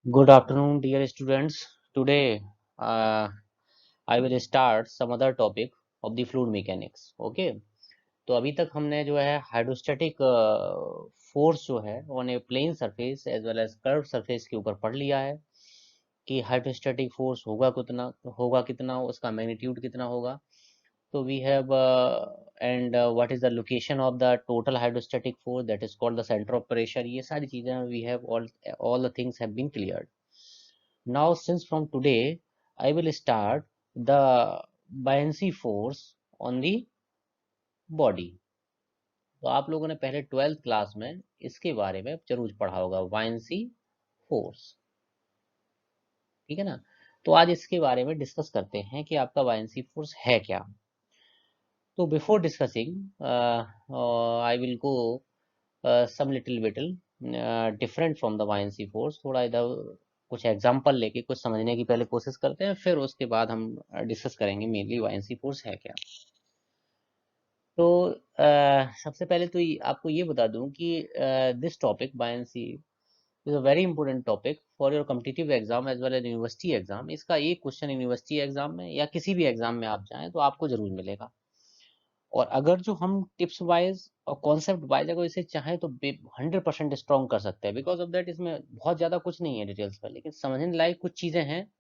Good afternoon, dear students. Today, uh, I will start some other topic of the fluid mechanics. Okay. तो अभी तक हमने जो है हाइड्रोस्टैटिक फोर्स जो है on a plane surface as well as curve surface के ऊपर पढ़ लिया है कि हाइड्रोस्टैटिक फोर्स होगा कितना उसका मैग्नीट्यूड कितना होगा. So we have and what is the location of the total hydrostatic force that is called the center of pressure. ये सारी चीजें we have all the things have been cleared. Now since from today I will start the buoyancy force on the body. तो आप लोगों ने पहले 12th class में इसके बारे में जरूर पढ़ा होगा buoyancy force. ठीक है ना. तो आज इसके बारे में डिस्कस करते हैं कि आपका buoyancy force है क्या. So before discussing, I will go some little different from the buoyancy force. थोड़ा इधर कुछ एग्जांपल लेके कुछ समझने की पहले कोशिश करते हैं, फिर उसके बाद हम डिस्कस करेंगे मेनली buoyancy force है क्या. तो सबसे पहले तो आपको ये बता दूं कि this topic buoyancy is a very important topic for your competitive exam as well as university exam. इसका एक क्वेश्चन यूनिवर्सिटी एग्जाम में या किसी भी एग्जाम में आप जाएं तो आपको जरूर मिलेगा. और अगर जो हम टिप्स वाइज और कॉन्सेप्ट वाइज अगर इसे चाहें तो 100% स्ट्रॉन्ग कर सकते हैं. बिकॉज ऑफ दैट इसमें बहुत ज़्यादा कुछ नहीं है डिटेल्स पर, लेकिन समझने लायक कुछ चीज़ें हैं.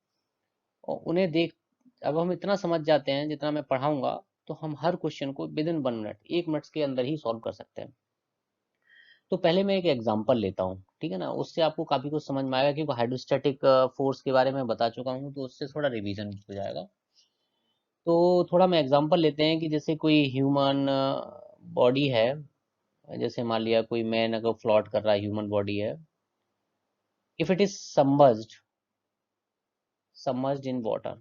और उन्हें देख अब हम इतना समझ जाते हैं जितना मैं पढ़ाऊंगा, तो हम हर क्वेश्चन को विद इन 1 मिनट 1 मिनट के अंदर ही सॉल्व कर सकते हैं. तो पहले मैं एक एग्जांपल लेता हूँ, ठीक है ना. उससे आपको काफ़ी कुछ समझ में आएगा, क्योंकि हाइड्रोस्टैटिक फोर्स के बारे में बता चुका हूँ, तो उससे थोड़ा रिवीजन हो जाएगा. तो थोड़ा मैं एग्जांपल लेते हैं कि जैसे कोई ह्यूमन बॉडी है. जैसे मान लिया कोई मैन अगर फ्लॉट कर रहा है, ह्यूमन बॉडी है. If it is submerged in water.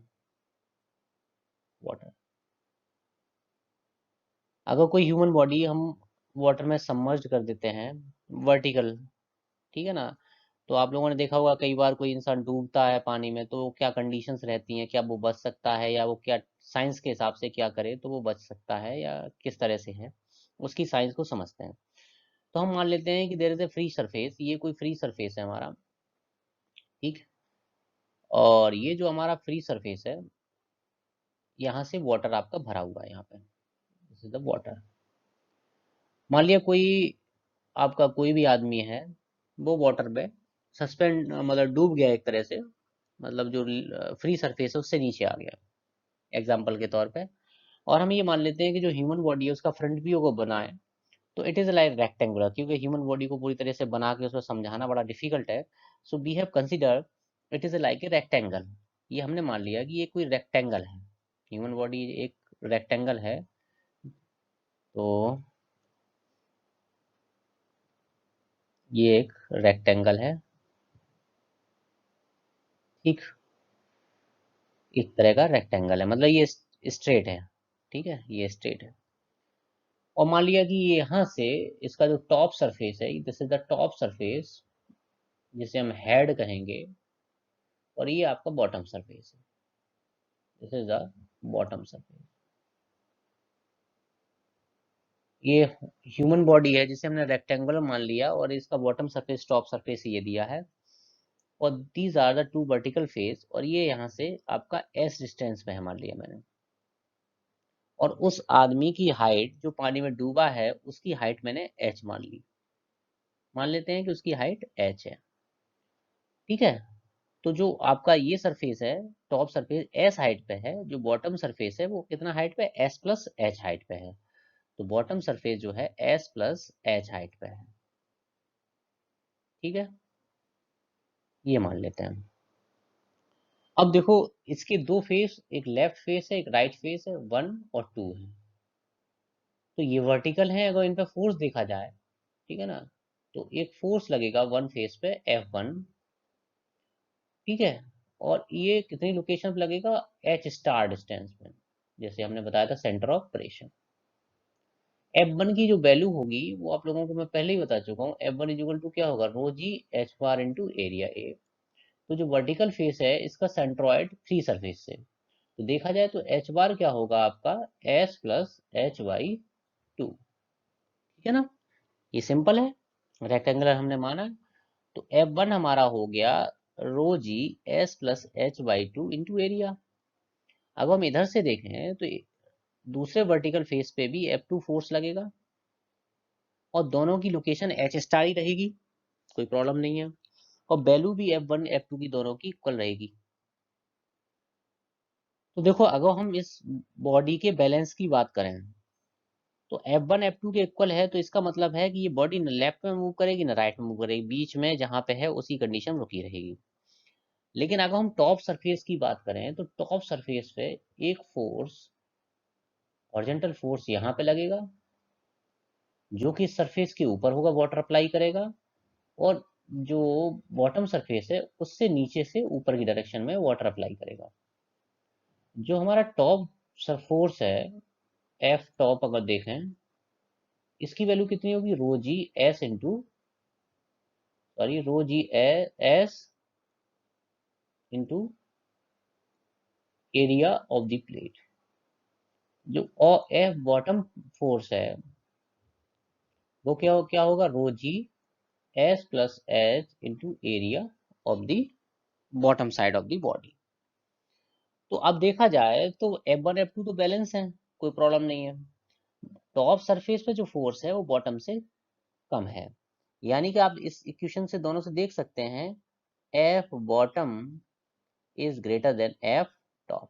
अगर कोई ह्यूमन बॉडी हम वाटर में सबमर्ज्ड कर देते हैं वर्टिकल, ठीक है ना. तो आप लोगों ने देखा होगा कई बार कोई इंसान डूबता है पानी में, तो क्या कंडीशंस रहती हैं, क्या वो बच सकता है, या वो क्या साइंस के हिसाब से क्या करे तो वो बच सकता है, या किस तरह से है, उसकी साइंस को समझते हैं. तो हम मान लेते हैं कि there is a free surface. ये कोई फ्री सरफेस है हमारा, ठीक. और ये जो हमारा फ्री सरफेस है, यहाँ से वाटर आपका भरा हुआ है. यहाँ पे दिस इज द वाटर. मान लिया कोई आपका कोई भी आदमी है, वो वाटर में सस्पेंड मतलब डूब गया एक तरह से, मतलब जो फ्री सरफेस है उससे नीचे आ गया, एग्जाम्पल के तौर पे. और हम ये मान लेते हैं कि जो ह्यूमन बॉडी है उसका फ्रंट व्यू को बनाए, तो इट इज लाइक रेक्टेंगुलर. क्योंकि ह्यूमन बॉडी को पूरी तरह से बना के उसको समझाना बड़ा डिफिकल्ट है. So we have consider it is like a rectangle. ये हमने मान लिया कि ये कोई रेक्टेंगल है, ह्यूमन बॉडी एक रेक्टेंगल है. तो ये एक रेक्टेंगल है, ठीक. एक तरह का रेक्टेंगल है, मतलब ये स्ट्रेट है, ठीक है, ये स्ट्रेट है. और मान लिया कि यहाँ से इसका जो टॉप सरफेस है, this is the top surface, जिसे हम हेड कहेंगे. और ये आपका बॉटम सरफेस है, this is the bottom surface. ये ह्यूमन बॉडी है जिसे हमने रेक्टेंगुलर मान लिया, और इसका बॉटम सरफेस टॉप सरफेस ये दिया है. और these are the two vertical face, और ये यहाँ से आपका एस डिस्टेंस पे है मान लिया मैंने. और उस आदमी की हाइट जो पानी में डूबा है, उसकी हाइट मैंने एच मान ली. मान लेते हैं कि उसकी हाइट एच है, ठीक है. तो जो आपका ये सरफेस है, टॉप सरफेस एस हाइट पे है, जो बॉटम सरफेस है वो कितना हाइट पे, एस प्लस एच हाइट पे है. तो बॉटम सरफेस जो है एस प्लस एच हाइट पे है, ठीक है. ये मान लेते हैं. अब देखो, इसके दो फेस, एक लेफ्ट फेस है एक राइट फेस है, 1 और 2 है. तो ये वर्टिकल है. अगर इन पे फोर्स देखा जाए, ठीक है ना, तो एक फोर्स लगेगा वन फेस पे F1, ठीक है. और ये कितनी लोकेशन पे लगेगा, एच स्टार डिस्टेंस पे, जैसे हमने बताया था सेंटर ऑफ प्रेशर. F1 की जो वैल्यू होगी वो आप लोगों को मैं पहले ही बता चुका हूँ. F1 इक्वल टू क्या होगा, rho g h bar into area A. तो जो वर्टिकल फेस है इसका सेंट्रॉइड फ्री सरफेस से, तो देखा जाए तो एच बार क्या होगा आपका, एस प्लस एच बाई 2, ठीक है ना. ये सिंपल है, रेक्टेंगुलर हमने माना. तो F1 हमारा हो गया rho g S plus h by two into area. अब हम इधर से देखें तो दूसरे वर्टिकल फेस पे भी F2 फोर्स लगेगा और दोनों की लोकेशन एच स्टार ही रहेगी, कोई प्रॉब्लम नहीं है। और वैल्यू भी F1 F2 की दोनों की इक्वल रहेगी। तो देखो अगर हम इस बॉडी के बैलेंस की बात करें तो F1 F2 के इक्वल है, तो इसका मतलब है कि ये बॉडी न लेफ्ट में मूव करेगी न राइट में मूव करेगी, बीच में जहां पे है उसी कंडीशन रुकी रहेगी। लेकिन अगर हम टॉप सरफेस की बात करें तो टॉप सरफेस पे एक फोर्स हॉरिजॉन्टल फोर्स यहाँ पे लगेगा जो कि सरफेस के ऊपर होगा, वाटर अप्लाई करेगा, और जो बॉटम सरफेस है उससे नीचे से ऊपर की डायरेक्शन में वाटर अप्लाई करेगा। जो हमारा टॉप सर फोर्स है एफ टॉप अगर देखें, इसकी वैल्यू कितनी होगी, rho g S into sorry rho g S into area of the plate. जो एफ बॉटम फोर्स है वो क्या क्या होगा, rho g S plus H into area of the bottom side of the body. तो अब देखा जाए तो F1 F2 तो बैलेंस है, कोई प्रॉब्लम नहीं है। टॉप सरफेस पे जो फोर्स है वो बॉटम से कम है, यानी कि आप इस इक्वेशन से दोनों से देख सकते हैं F bottom is greater then F top.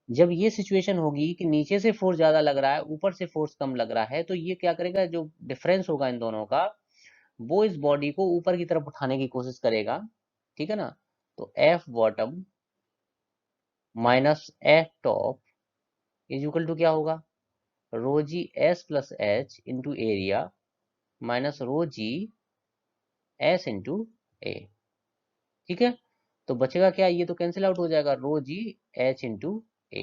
जब ये सिचुएशन होगी कि नीचे से फोर्स ज्यादा लग रहा है ऊपर से फोर्स कम लग रहा है, तो ये क्या करेगा, जो डिफरेंस होगा इन दोनों का वो इस बॉडी को ऊपर की तरफ उठाने की कोशिश करेगा, ठीक है ना। तो F bottom minus F top is equal to क्या होगा, rho g S plus H into area minus rho g S into A. ठीक है, तो बचेगा क्या, ये तो कैंसिल आउट हो जाएगा, रो जी एच इंटू ए।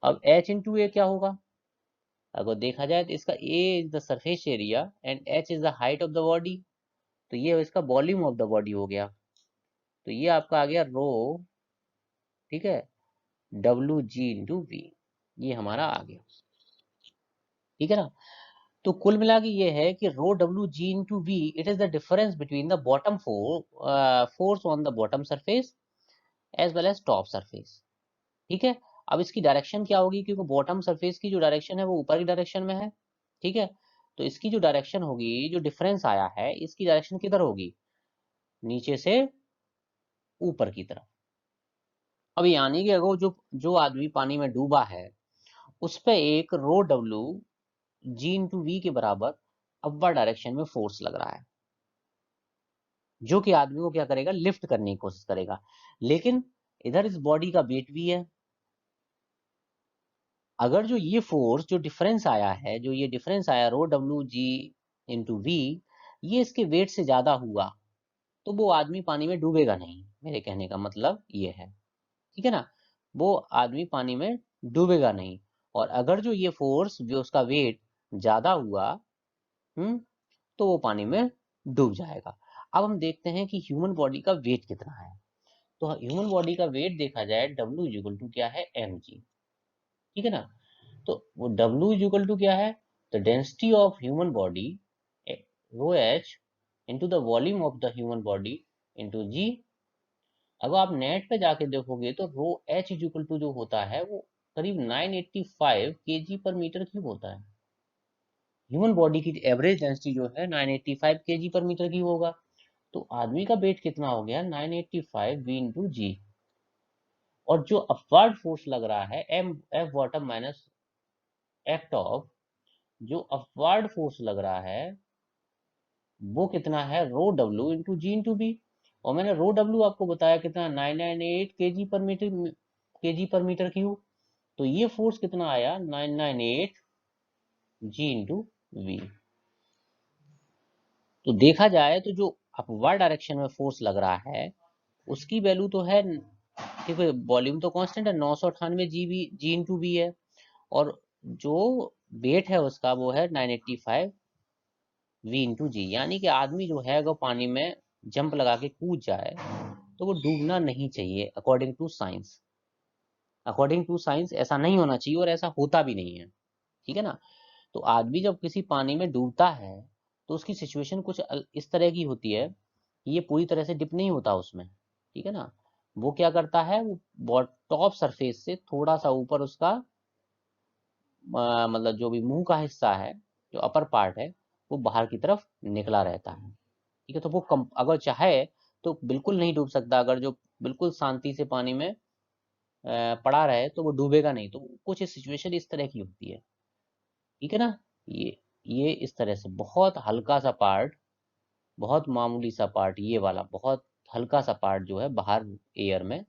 अब एच इंटू ए क्या होगा, अगर देखा जाए तो इसका A is the surface area and H is the height of the body, तो ये इसका वॉल्यूम ऑफ द बॉडी हो गया। तो ये आपका आ गया रो, ठीक है, डब्ल्यू जी इंटू वी, ये हमारा आ गया, ठीक है ना। तो कुल मिला के ये है कि rho W G into V it is the difference between the bottom force on the bottom surface as well as top surface. ठीक है, अब इसकी डायरेक्शन क्या होगी, क्योंकि बॉटम सरफेस की जो डायरेक्शन है वो ऊपर की डायरेक्शन में है, ठीक है। तो इसकी जो डायरेक्शन होगी, जो डिफरेंस आया है इसकी डायरेक्शन किधर होगी, नीचे से ऊपर की तरफ। अब यानी कि अगर जो जो आदमी पानी में डूबा है उस पे एक रो डब्ल्यू जी इंटू वी के बराबर अपर डायरेक्शन में फोर्स लग रहा है, जो कि आदमी को क्या करेगा, लिफ्ट करने की कोशिश करेगा। लेकिन इधर इस बॉडी का वेट भी है। अगर जो ये फोर्स जो डिफरेंस आया है, जो ये डिफरेंस आया रो डब्ल्यू जी इंटू वी, ये इसके वेट से ज्यादा हुआ तो वो आदमी पानी में डूबेगा नहीं, मेरे कहने का मतलब ये है, ठीक है ना। वो आदमी पानी में डूबेगा नहीं। और अगर जो ये फोर्स जो उसका वेट ज्यादा हुआ, तो वो पानी में डूब जाएगा। अब हम देखते हैं कि ह्यूमन बॉडी का वेट कितना है। तो ह्यूमन बॉडी का वेट देखा जाए W इक्वल टू क्या है, mg, ठीक है ना। तो वो W इक्वल टू क्या है, तो density of human body rho H into the volume of the human body into G. अगर आप नेट पे जाके देखोगे तो रो एच इक्वल टू जो होता है वो करीब 985 kg पर मीटर क्यूब होता है। ह्यूमन बॉडी की एवरेज डेंसिटी जो है 985 kg पर मीटर क्यूब होगा। तो आदमी का वेट कितना हो गया, 985 वी इंटू जी। और जो अपवर्ड फोर्स लग रहा है m f bottom minus F top, जो अपवर्ड फोर्स लग रहा है वो कितना है, रो डब्ल्यू इंटू जी इंटू बी। और मैंने रो डब्ल्यू आपको बताया कितना, 998 केजी पर मीटर क्यूब। तो ये फोर्स कितना आया, 998 जी इंटू वी। तो देखा जाए तो जो अपवर्ड डायरेक्शन में फोर्स लग रहा है उसकी वैल्यू तो है, क्योंकि वॉल्यूम तो कांस्टेंट है, 998 जी इंटू बी है, और जो वेट है उसका वो है 985 वी इंटू जी। यानी कि आदमी जो है अगर पानी में जंप लगा के कूद जाए तो वो डूबना नहीं चाहिए, according to science. According to science ऐसा नहीं होना चाहिए और ऐसा होता भी नहीं है, ठीक है ना। तो आदमी जब किसी पानी में डूबता है तो उसकी सिचुएशन कुछ इस तरह की होती है ये पूरी तरह से डिप नहीं होता उसमें, ठीक है ना। वो क्या करता है, वो टॉप सरफेस से थोड़ा सा ऊपर उसका मतलब जो भी मुंह का हिस्सा है, जो अपर पार्ट है, वो बाहर की तरफ निकला रहता है, ठीक है। तो वो अगर चाहे तो बिल्कुल नहीं डूब सकता, अगर जो बिल्कुल शांति से पानी में पड़ा रहे तो वो डूबेगा नहीं। तो कुछ सिचुएशन इस तरह की होती है, ठीक है ना। ये इस तरह से बहुत हल्का सा पार्ट, बहुत मामूली सा पार्ट, ये वाला बहुत हल्का सा पार्ट जो है बाहर एयर में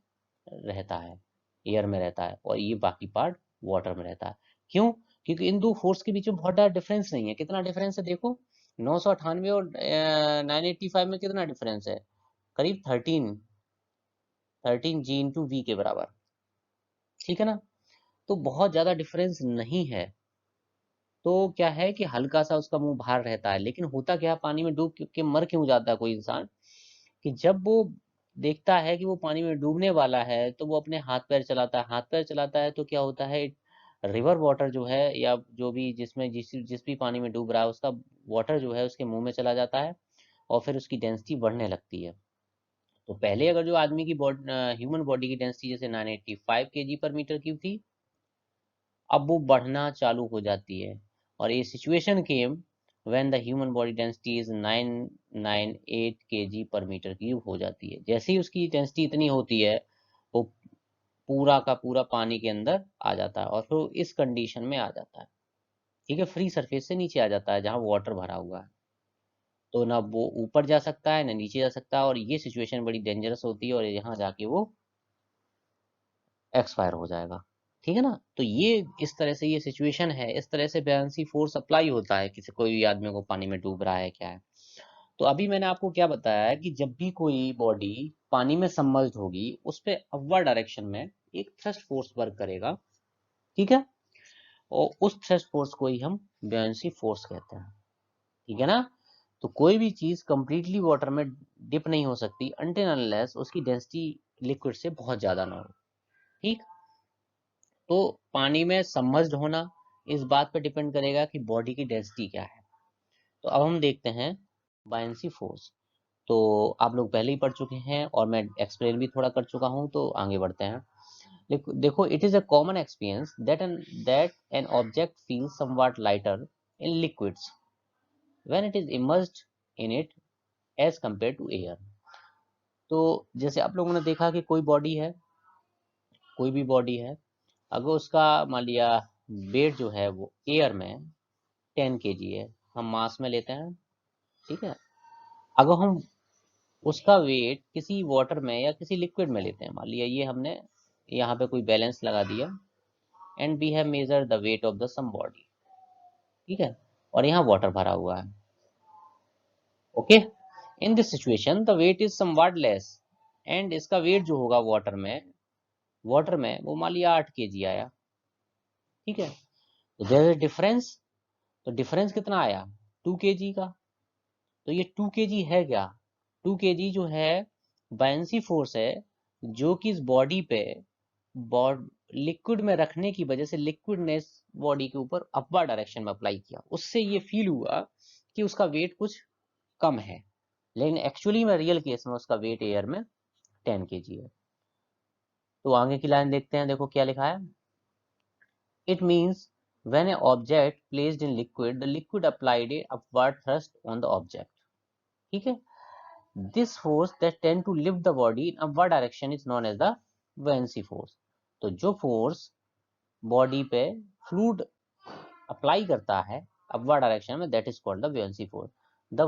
रहता है, एयर में रहता है, और ये बाकी पार्ट वाटर में रहता है। क्यों? क्योंकि इन दो फोर्स के बीच में बहुत ज़्यादा डिफरेंस नहीं है। कितना डिफरेंस है देखो, 998 और 985 में कितना डिफरेंस है, करीब 13 G/V के बराबर, ठीक है ना। तो बहुत ज़्यादा डिफरेंस नहीं है। तो क्या है कि हल्का सा उसका मुंह बाहर रहता है, लेकिन होता क्या है, पानी में डूब के मर क्यों जाता है कोई इंसान, कि जब वो देखता है कि वो पानी में डूबने वाला है तो वो अपने हाथ पैर चलाता है। हाथ पैर चलाता है तो क्या होता है, रिवर वाटर जो है, या जो भी जिसमें जिस भी पानी में डूब रहा है, उसका वाटर जो है उसके मुंह में चला जाता है, और फिर उसकी डेंसिटी बढ़ने लगती है। तो पहले अगर जो आदमी की ह्यूमन बॉडी की डेंसिटी जैसे 985 kg/m³ थी, अब वो बढ़ना चालू हो जाती है। और ये situation came when the human body density is 998 kg/m³ हो जाती है। जैसे ही उसकी डेंसिटी इतनी होती है, वो पूरा का पूरा पानी के अंदर आ जाता है, और फिर इस कंडीशन में आ जाता है, ठीक है, फ्री सरफेस से नीचे आ जाता है जहाँ वाटर भरा हुआ है। तो ना वो ऊपर जा सकता है ना नीचे जा सकता है, और ये सिचुएशन बड़ी डेंजरस होती है, और यहाँ जाके वो एक्सपायर हो जाएगा, ठीक है ना। तो ये इस तरह से ये सिचुएशन है, इस तरह से बेलेंसी फोर्स अप्लाई होता है किसी कोई भी आदमी को पानी में डूब रहा है क्या है। तो अभी मैंने आपको क्या बताया है कि जब भी कोई बॉडी पानी में सबमर्ज्ड होगी, उस पे अपवर्ड डायरेक्शन में एक थ्रस्ट फोर्स वर्क करेगा, ठीक है। और उस थ्रस्ट फोर्स को ही हम बेलेंसी फोर्स कहते हैं, ठीक है ना। तो कोई भी चीज कंप्लीटली वाटर में डिप नहीं हो सकती अनटिल अनलेस उसकी डेंसिटी लिक्विड से बहुत ज्यादा ना हो, ठीक। तो पानी में सबमर्ज्ड होना इस बात पर डिपेंड करेगा कि बॉडी की डेंसिटी क्या है। तो अब हम देखते हैं बायनेंसी फोर्स। तो आप लोग पहले ही पढ़ चुके हैं, और मैं एक्सप्लेन भी थोड़ा कर चुका हूं, तो आगे बढ़ते हैं। देखो, it is a common experience that an object feels somewhat lighter in liquids when it is immersed in it as compare to air. तो जैसे आप लोगों ने देखा कि कोई बॉडी है, कोई भी बॉडी है, अगर उसका मान लिया वेट जो है वो एयर में 10 kg है, हम मास में लेते हैं, ठीक है। अगर हम उसका वेट किसी वाटर में या किसी लिक्विड में लेते हैं, मान लिया ये हमने यहाँ पे कोई बैलेंस लगा दिया, and we have measure the weight of the some body, ठीक है, और यहाँ वाटर भरा हुआ है, okay. In this situation the weight is somewhat less, and इसका वेट जो होगा वाटर में वो मान लिया 8 kg आया, ठीक है। तो देयर इज डिफरेंस। तो डिफरेंस कितना आया, 2 kg का। तो ये 2 kg है क्या, 2 kg जो है बायनेंसी फोर्स है, जो कि इस बॉडी पे लिक्विड में रखने की वजह से लिक्विड ने इस बॉडी के ऊपर अपवर्ड डायरेक्शन में अप्लाई किया, उससे ये फील हुआ कि उसका वेट कुछ कम है, लेकिन एक्चुअली में रियल केस में उसका वेट एयर में 10 kg है। तो आगे की लाइन देखते हैं, देखो क्या लिखा है। It means when an object placed in liquid, the liquid applied a upward thrust on the object, ठीक है। This force that tend to lift the body in upward direction is known as the buoyancy force। तो जो force body पे fluid apply करता है upward direction में, that is called the buoyancy force। The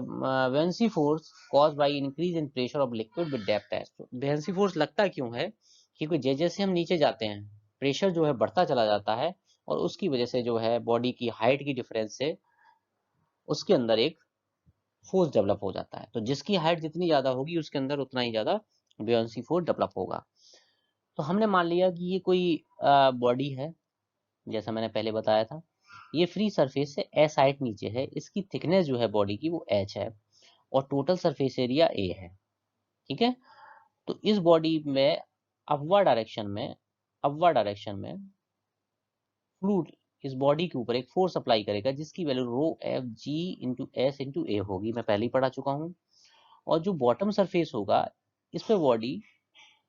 buoyancy force caused by increase in pressure of liquid with depth as। तो buoyancy force लगता क्यों है, क्योंकि जैसे जैसे हम नीचे जाते हैं प्रेशर जो है बढ़ता चला जाता है, और उसकी वजह से जो है बॉडी की हाइट की डिफरेंस से उसके अंदर एक फोर्स डेवलप हो जाता है। तो जिसकी हाइट जितनी ज्यादा होगी उसके अंदर उतना ही ज्यादा buoyancy फोर्स डेवलप होगा। तो हमने मान लिया कि ये कोई बॉडी है, जैसा मैंने पहले बताया था, ये फ्री सरफेस से एस हाइट नीचे है, इसकी थिकनेस जो है बॉडी की वो एच है, और टोटल सरफेस एरिया ए है, ठीक है। तो इस बॉडी में अपवर्ड डायरेक्शन में फ्लूइड इस बॉडी के ऊपर एक फोर्स अप्लाई करेगा जिसकी value rho F G into S into A होगी, मैं पहले ही पढ़ा चुका हूँ। और जो बॉटम सरफेस होगा इस पे बॉडी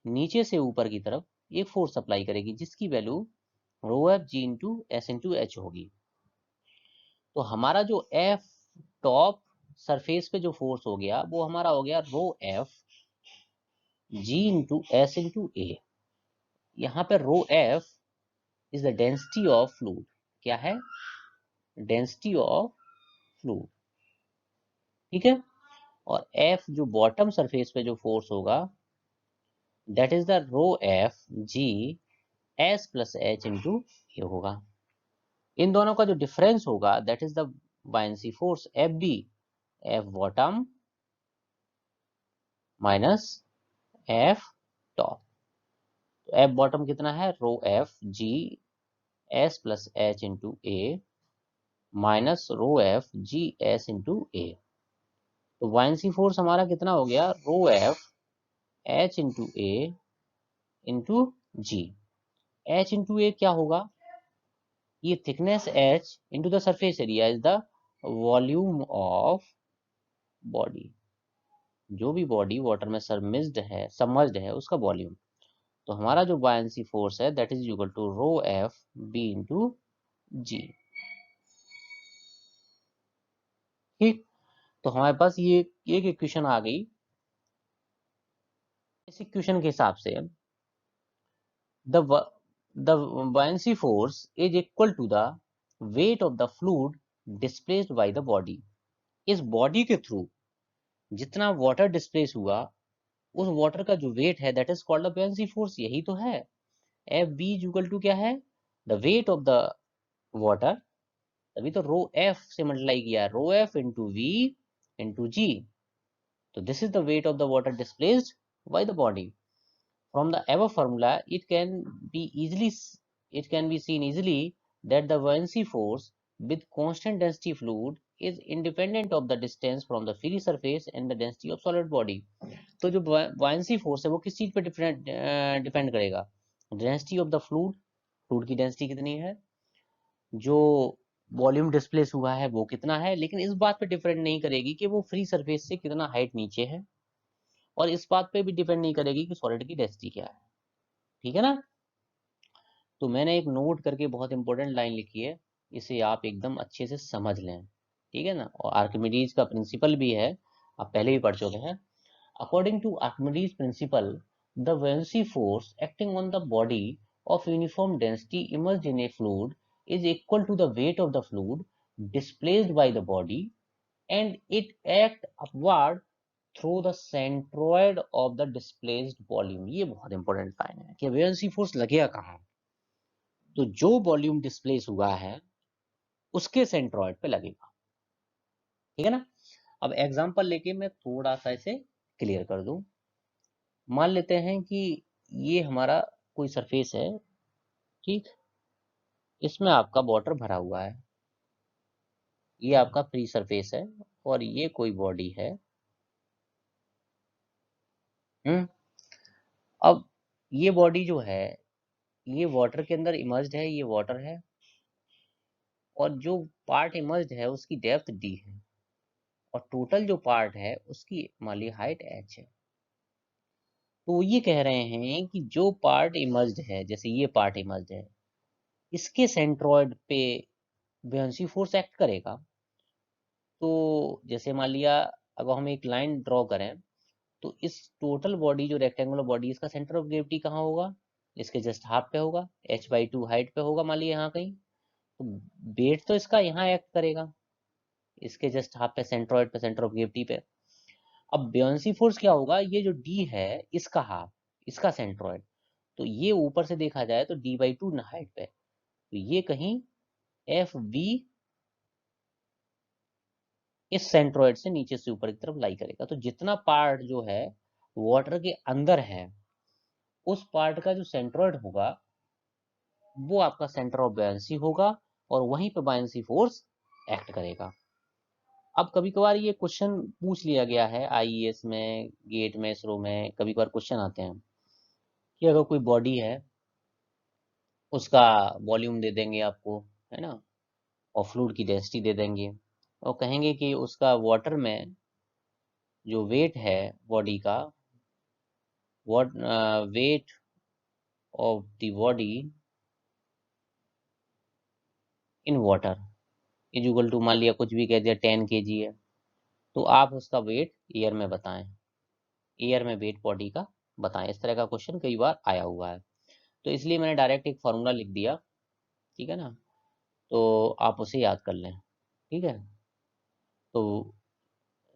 नीचे से ऊपर की तरफ एक फोर्स अप्लाई करेगी जिसकी value rho F G into S into H होगी। तो हमारा जो एफ टॉप सरफेस पे जो फोर्स हो गया वो हमारा हो गया rho F G into S into A. यहाँ पे rho F is the density of fluid. क्या है? Density of fluid. ठीक है। और एफ जो बॉटम सरफेस पे जो फोर्स होगा that is the rho F G S plus H into A होगा। इन दोनों का जो डिफरेंस होगा that is the buoyancy force F B, F bottom minus F top. तो एफ बॉटम कितना है? Rho F G S plus H into A minus rho F G S into A. तो बायनेंसी फोर्स हमारा कितना हो गया? Rho F H into A into G. H into ए क्या होगा? ये thickness H into the surface area is the volume of body. जो भी बॉडी वाटर में सबमर्ज्ड है उसका वॉल्यूम। तो हमारा जो बायनेंसी फोर्स है that is equal to rho F B into G. ठीक। तो हमारे पास ये एक इक्वेशन आ गई। इस इक्वेशन के हिसाब से the the buoyancy force is equal to the weight of the fluid displaced by the body। इस बॉडी के थ्रू जितना वाटर डिस्प्लेस हुआ उस वाटर का जो वेट है that is called the buoyancy force। यही तो है। एफ बी इक्वल टू क्या है? The weight of the water. तभी तो रो एफ से मल्टीप्लाई किया, रो F into we into G. तो this is the weight of the water displaced by the body. From the above formula, it can be seen easily that the buoyancy force with constant density fluid is independent of the distance from the free surface and the density of solid body। तो जो buoyancy force है वो किस चीज पे depend करेगा? Density of the fluid, fluid की density कितनी है, जो वॉल्यूम डिस्प्लेस हुआ है वो कितना है, लेकिन इस बात पे डिपेंड नहीं करेगी कि वो फ्री सरफेस से कितना हाइट नीचे है, और इस बात पे भी डिपेंड नहीं करेगी कि सॉलिड की डेंसिटी क्या है। ठीक है ना? तो मैंने एक नोट करके बहुत इंपॉर्टेंट लाइन लिखी है, इसे आप एकदम अच्छे से समझ लें। ठीक है ना? और आर्किमिडीज का प्रिंसिपल भी है, आप पहले भी पढ़ चुके हैं। According to Archimedes principle, the buoyancy force acting on the body of uniform density immersed in a fluid is equal to the weight of the fluid displaced by the body, and it act upward through the centroid of the displaced volume। ये बहुत important line है कि buoyancy force लगेगा कहाँ? तो जो volume displace हुआ है उसके सेंट्रॉइड पे लगेगा। ठीक है ना? अब एग्जांपल लेके मैं थोड़ा सा इसे क्लियर कर दूं। मान लेते हैं कि ये हमारा कोई सरफेस है। ठीक। इसमें आपका वाटर भरा हुआ है, ये आपका फ्री सरफेस है, और ये कोई बॉडी है। हम्म। अब ये बॉडी जो है ये वाटर के अंदर इमर्ज्ड है, ये वाटर है, और जो पार्ट इमर्ज्ड है उसकी डेप्थ डी है, और टोटल जो पार्ट है उसकी मान ली हाइट एच है। तो ये कह रहे हैं कि जो पार्ट इमर्ज्ड है, जैसे ये पार्ट इमर्ज्ड है, इसके सेंट्रॉइड पे बुयांसी फोर्स एक्ट करेगा। तो जैसे मान लिया अगर हम एक लाइन ड्रॉ करें तो इस टोटल बॉडी जो रेक्टेंगुलर बॉडी इसका सेंटर ऑफ ग्रेविटी कहाँ होगा? इसके जस्ट हाफ पे होगा, h/2 हाइट पे होगा मान लिया यहाँ कहीं। तो वेट तो इसका यहाँ एक्ट करेगा, इसके जस्ट हाफ पे, सेंट्रॉइड पे, सेंटर ऑफ ग्रेविटी पे। अब बुयांसी फोर्स क्या होगा? ये जो डी है इसका हाफ, इसका सेंट्रॉइड। तो ये ऊपर से देखा जाए तो d/2 ना हाइट पे, तो ये कहीं एफ बी इस सेंट्रॉइड से नीचे से ऊपर की तरफ लाई करेगा। तो जितना पार्ट जो है वाटर के अंदर है उस पार्ट का जो सेंट्रॉइड होगा वो आपका सेंटर ऑफ बायनेंसी होगा, और वहीं पे बायनेंसी फोर्स एक्ट करेगा। अब कभी कभार ये क्वेश्चन पूछ लिया गया है आईएएस में, गेट में, इसरो में, कभी कभार क्वेश्चन आते हैं कि अगर कोई बॉडी है उसका वॉल्यूम दे देंगे आपको, है ना, और फ्लूइड की डेंसिटी दे देंगे और कहेंगे कि उसका वाटर में जो वेट है बॉडी का, weight of the body in water is equal to, मान लिया कुछ भी कह दिया 10 kg है, तो आप उसका वेट ईयर में बताएं, ईयर में वेट बॉडी का बताएं। इस तरह का क्वेश्चन कई बार आया हुआ है, तो इसलिए मैंने डायरेक्ट एक फॉर्मूला लिख दिया, ठीक है ना, तो आप उसे याद कर लें, ठीक है। तो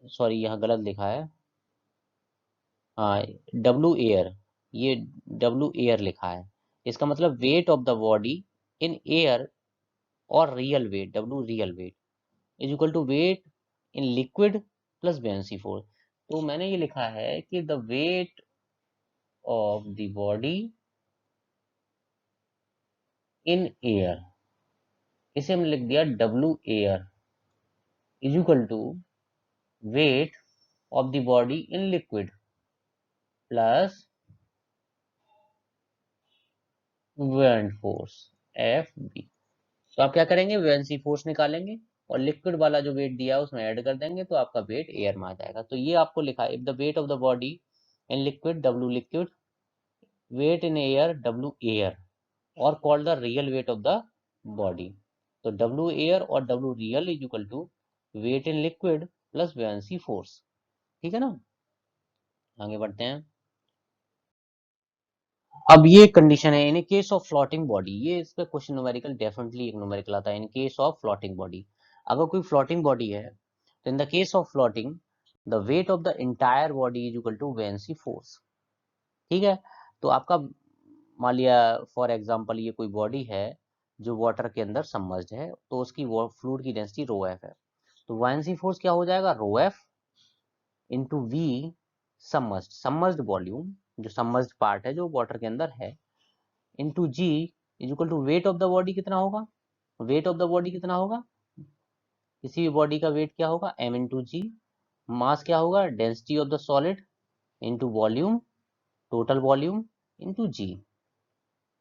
सॉरी यहाँ गलत लिखा है, हाँ डब्लू एयर, ये डब्लू एयर लिखा है, इसका मतलब weight of the body in air और real weight, W real weight is equal to weight in liquid plus buoyancy force. तो मैंने ये लिखा है कि the weight of the body in air, इसे हमने लिख दिया W air is equal to weight of the body in liquid plus buoyant force F B. तो आप क्या करेंगे, buoyancy फोर्स निकालेंगे और लिक्विड वाला जो वेट दिया है उसमें ऐड कर देंगे, तो आपका वेट एयर में आ जाएगा। तो ये आपको लिखा है, if the weight of the body in liquid W liquid, weight in air W air, और called the real weight of the body. तो डब्लू एयर और W real is equal to weight in liquid plus buoyancy force, ठीक है ना। आगे बढ़ते हैं। अब ये कंडीशन है in case of floating body, ये इस पे क्वेश्चन न्यूमेरिकल डेफिनेटली एक न्यूमेरिकल आता है। In case of floating body, अगर कोई फ्लोटिंग बॉडी है तो in the case of floating the weight of the entire body is equal to buoyancy force, ठीक है। तो आपका मान लिया फॉर एग्जांपल ये कोई बॉडी है जो वाटर के अंदर सबमर्ज्ड है, तो उसकी फ्लूइड की डेंसिटी रो एफ है, तो buoyancy फोर्स क्या हो जाएगा, rho F into V submerged, submerged volume, जो सबमर्ज्ड पार्ट है जो वाटर के अंदर है, into G is equal to weight of the body कितना होगा, वेट ऑफ द बॉडी कितना होगा, किसी भी बॉडी का वेट क्या होगा, एम इंटू जी, मास क्या होगा, density of the solid into volume, total volume into G.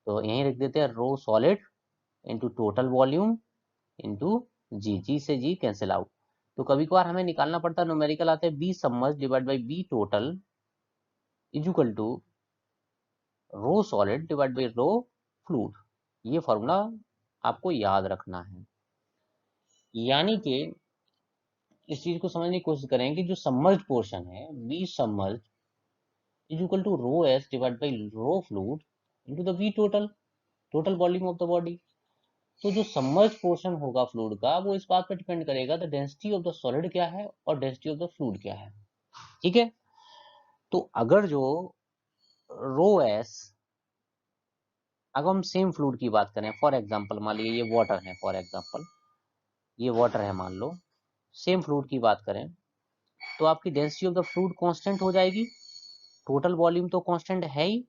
तो यहीं रख देते हैं rho solid into total volume into G, G से जी कैंसिल आउट। तो कभी कभार हमें निकालना पड़ता है, न्यूमेरिकल आते हैं b submerge divide by b total is equal to rho solid divide by rho fluid. ये फॉर्मूला आपको याद रखना है, यानी कि इस चीज को समझने की कोशिश करें कि जो सबमर्ज्ड पोर्शन है b submerged is equal to rho s divide by rho fluid into the b total, total volume of the body. तो जो सबमर्ज्ड पोर्शन होगा फ्लूइड का वो इस बात पर डिपेंड करेगा the density of the solid क्या है और डेंसिटी ऑफ द फ्लूइड क्या है, ठीक है। तो अगर जो रो एस, अगर हम सेम फ्लूइड की बात करें, फॉर एग्जांपल मान लीजिए ये वाटर है, फॉर एग्जांपल ये वाटर है मान लो, सेम फ्लूइड की बात करें, तो आपकी density of the fluid constant हो जाएगी, टोटल वॉल्यूम तो कांस्टेंट है ही।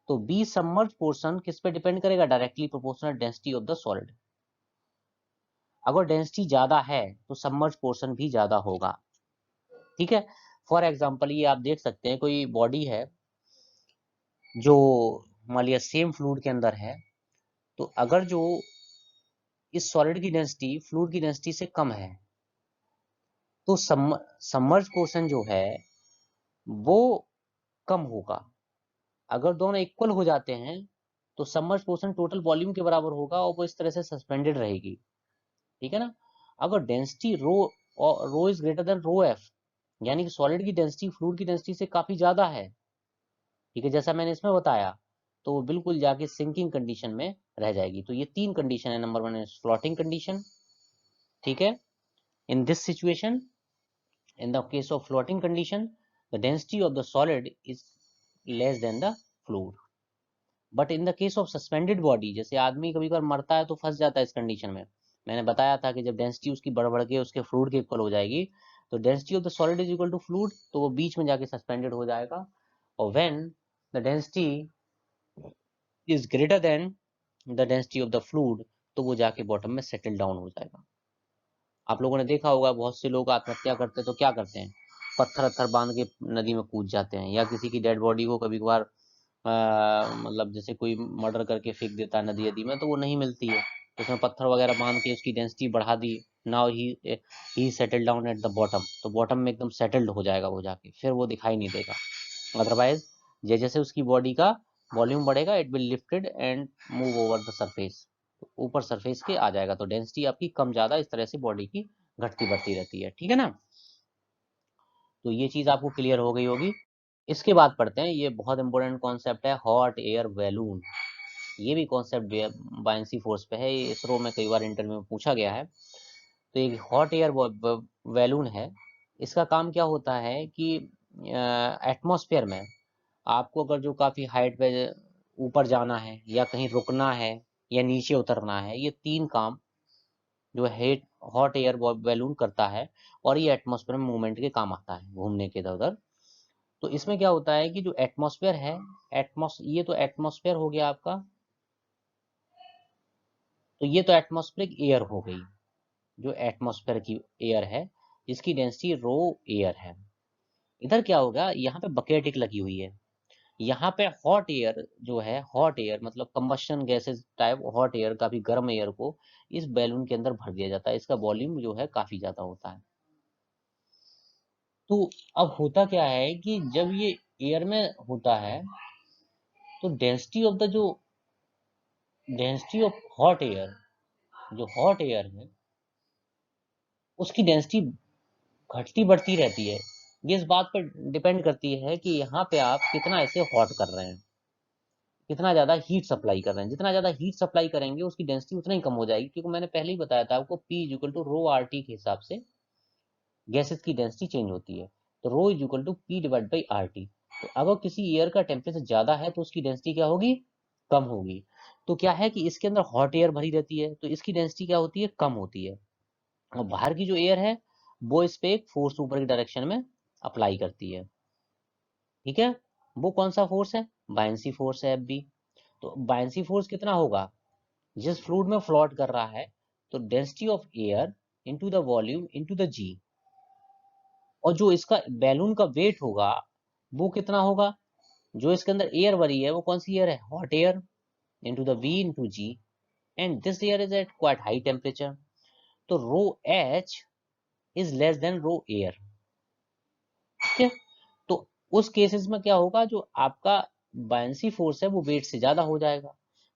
तो बी सबमर्ज पोर्शन किस पे डिपेंड करेगा, directly proportional density of the solid. अगर डेंसिटी ज्यादा है तो सबमर्ज पोर्शन भी ज्यादा होगा, ठीक है। फॉर एग्जांपल ये आप देख सकते हैं कोई बॉडी है जो मान लिया सेम फ्लूइड के अंदर है, तो अगर जो इस सॉलिड की डेंसिटी फ्लूइड की डेंसिटी से कम है तो सबमर्ज पोर्शन जो है वो कम होगा। अगर दोनों इक्वल हो जाते हैं तो सबमर्ज पोर्शन टोटल वॉल्यूम के बराबर होगा और वो इस तरह से सस्पेंडेड रहेगी, ठीक है ना। अगर density rho is greater than rho f, यानी कि सॉलिड की डेंसिटी फ्लूइड की डेंसिटी से काफी ज्यादा है, ठीक है, जैसा मैंने इसमें बताया, तो वो बिल्कुल जाके सिंकिंग कंडीशन में रह जाएगी। तो ये तीन कंडीशन है, नंबर वन है फ्लोटिंग कंडीशन, ठीक है। इन this situation, in the case of floating condition, the density of the solid is less than the fluid, but in the case of suspended body, जैसे आदमी कभी कभार मरता है तो फंस जाता है इस कंडीशन में, मैंने बताया था कि जब डेंसिटी उसकी बढ़ बढ़ के उसके फ्लूइड के इक्वल हो जाएगी, तो density of the solid is equal to fluid, तो वो बीच में जाके सस्पेंडेड हो जाएगा, और when the density is greater than the density of the fluid, तो वो जाके बॉटम में सेटल डाउन हो जाएगा। आप लोगों ने देखा होगा बहुत से लोग आत्महत्या करते हैं तो क्या करते हैं, पत्थर अत्थर बांध के नदी में कूद जाते हैं, या किसी की डेड बॉडी को कभी कभार मतलब जैसे कोई मर्डर करके फेंक देता है नदी नदी में, तो वो नहीं मिलती है, उसमें पत्थर वगैरह बांध के उसकी डेंसिटी बढ़ा दी। Now he settle down at the bottom, तो बॉटम में एकदम सेटल्ड हो जाएगा वो जाके, फिर वो दिखाई नहीं देगा। अदरवाइज जैसे जैसे उसकी बॉडी का वॉल्यूम बढ़ेगा it will lifted and move over the surface, ऊपर सरफेस के आ जाएगा, तो डेंसिटी आपकी कम ज्यादा इस तरह से बॉडी की घटती बढ़ती रहती है, ठीक है ना। तो ये चीज आपको क्लियर हो गई होगी। इसके बाद पढ़ते हैं, ये बहुत इंपॉर्टेंट कॉन्सेप्ट है, हॉट एयर बैलून। ये भी कॉन्सेप्ट बायंसी फोर्स पे है, ये इसरो में कई बार इंटरव्यू में पूछा गया है। तो एक हॉट एयर बैलून है, इसका काम क्या होता है कि एटमॉस्फेयर में आपको अगर जो काफी हाइट पे ऊपर जाना है या कहीं रुकना है या नीचे उतरना है, ये तीन काम जो है हॉट एयर बैलून करता है, और ये एटमॉस्फेयर में मूवमेंट के काम आता है, घूमने के इधर उधर। तो इसमें क्या होता है कि जो एटमॉस्फेयर है, ये तो एटमॉस्फेयर हो गया आपका, तो ये तो एटमॉस्फेरिक एयर हो गई, जो एटमॉस्फेयर की एयर है जिसकी डेंसिटी रो एयर है। इधर क्या होगा, यहाँ पे बकेटिक लगी हुई है, यहाँ पे हॉट एयर जो है, हॉट एयर मतलब combustion gases type hot air, काफी गर्म एयर को इस बैलून के अंदर भर दिया जाता है, इसका वॉल्यूम जो है काफी ज्यादा होता है। तो अब होता क्या है कि जब ये एयर में होता है तो डेंसिटी ऑफ हॉट एयर, जो हॉट एयर है उसकी डेंसिटी घटती बढ़ती रहती है। ये इस बात पर डिपेंड करती है कि यहाँ पे आप कितना ऐसे हॉट कर रहे हैं, कितना ज्यादा हीट सप्लाई कर रहे हैं। जितना ज्यादा हीट सप्लाई करेंगे उसकी डेंसिटी उतना ही कम हो जाएगी, क्योंकि मैंने पहले ही बताया था आपको P is equal to rho R T के हिसाब से गैसेस की डेंसिटी चेंज होती है। तो rho is equal to P divide by R T. तो अगर किसी एयर का टेम्परेचर ज्यादा है तो उसकी डेंसिटी क्या होगी, कम होगी। तो क्या है कि इसके अंदर हॉट एयर भरी रहती है, तो इसकी डेंसिटी क्या होती है, कम होती है। और बाहर की जो एयर है वो इस पे एक फोर्स ऊपर की डायरेक्शन में अप्लाई करती है, ठीक है। वो कौन सा फोर्स है, बायंसी फोर्स है Fb। तो बायंसी फोर्स कितना होगा, जिस फ्लूइड में फ्लोट कर रहा है, तो density of air into the volume into the G, और जो इसका बैलून का वेट होगा वो कितना होगा, जो इसके अंदर एयर भरी है वो कौन सी एयर है, hot air, into the V into g, and this air is at quite high temperature. तो rho H is less than rho air, ठीक है। तो उस केसेस में क्या होगा, जो आपका बायंसी फोर्स है वो वेट से ज्यादा हो जाएगा,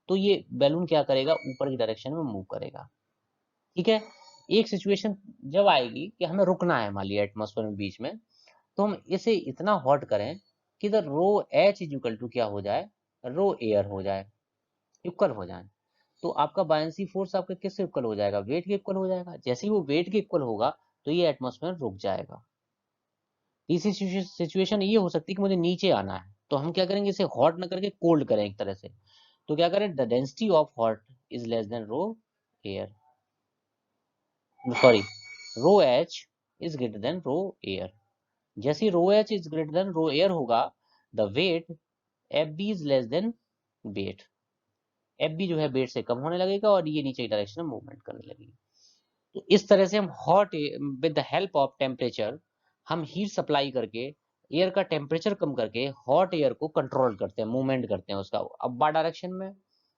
तो ये बैलून क्या करेगा, ऊपर की डायरेक्शन में मूव करेगा, ठीक है। एक सिचुएशन जब आएगी कि हमें रुकना है, मान लिया एटमॉस्फेयर में बीच में, तो हम इसे इतना हॉट करें कि इधर रो H इज इक्वल टू क्या हो जाए, रो एयर हो जाए, इक्वल हो जाए। तो आपका बायंसी फोर्स आपका किससे इक्वल हो जाएगा, वेट के इक्वल हो जाएगा। जैसे ही वो वेट के इक्वल होगा तो ये एटमॉस्फेयर रुक जाएगा। तीसरी सिचुएशन ये हो सकती है कि मुझे नीचे आना है, तो हम क्या करेंगे, इसे हॉट ना करके कोल्ड करें एक तरह से। तो क्या करें, the density of hot is less than rho air, sorry, rho H is greater than rho air. जैसे rho H is greater than rho air होगा, the weight F B is less than weight, F B जो है wait से कम होने लगेगा और ये नीचे की डायरेक्शन में मूवमेंट करने लगेगी। तो इस तरह से हम hot with the help of temperature, हम हीट सप्लाई करके एयर का टेम्परेचर कम करके हॉट एयर को कंट्रोल करते हैं, मूवमेंट करते हैं उसका अपवर्ड डायरेक्शन में,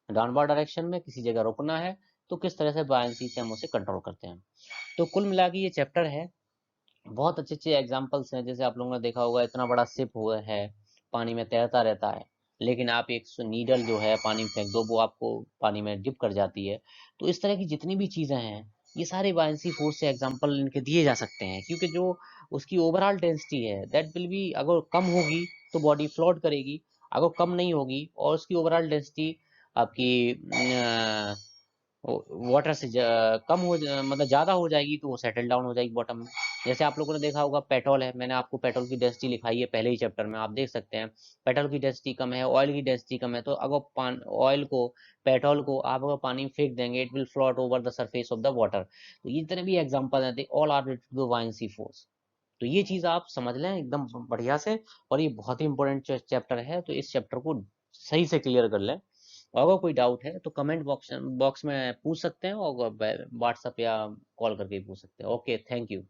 डाउनवर्ड डायरेक्शन में, किसी जगह रुकना है तो किस तरह से बायंसी से हम उसे कंट्रोल करते हैं। तो कुल मिला के ये चैप्टर है, बहुत अच्छे अच्छे एग्जाम्पल्स हैं। जैसे आप लोगों ने देखा होगा, इतना बड़ा शिप हुआ है, पानी में तैरता रहता है, लेकिन आप एक नीडल जो है पानी में फेंक दो, वो आपको पानी में डिप कर जाती है। तो इस तरह की जितनी भी चीजें हैं, ये सारे बायंसी फोर्स से एग्जाम्पल इनके दिए जा सकते हैं, क्योंकि जो उसकी ओवरऑल डेंसिटी है दैट विल बी, अगर कम होगी तो बॉडी फ्लोट करेगी, अगर कम नहीं होगी और उसकी ओवरऑल डेंसिटी आपकी वाटर से कम मतलब ज्यादा हो जाएगी, तो वो सेटल डाउन हो जाएगी बॉटम में। जैसे आप लोगों ने देखा होगा पेट्रोल है, मैंने आपको पेट्रोल की डेंसिटी लिखाई है पहले ही चैप्टर में, आप देख सकते हैं पेट्रोल की डेंसिटी कम है, ऑयल की डेंसिटी कम है, तो अगर ऑयल को, पेट्रोल को आप अगर पानी में फेंक देंगे, it will float over the surface of the water. तो ये जितने भी एग्जांपल हैं, all are related to buoyancy force. तो ये चीज आप समझ लें एकदम बढ़िया से, और ये बहुत ही इंपॉर्टेंट चैप्टर है, तो इस चैप्टर को सही से क्लियर कर लें। अगर कोई डाउट है तो कमेंट बॉक्स में पूछ सकते हैं, और व्हाट्सएप या कॉल करके पूछ सकते हैं। Okay, thank you.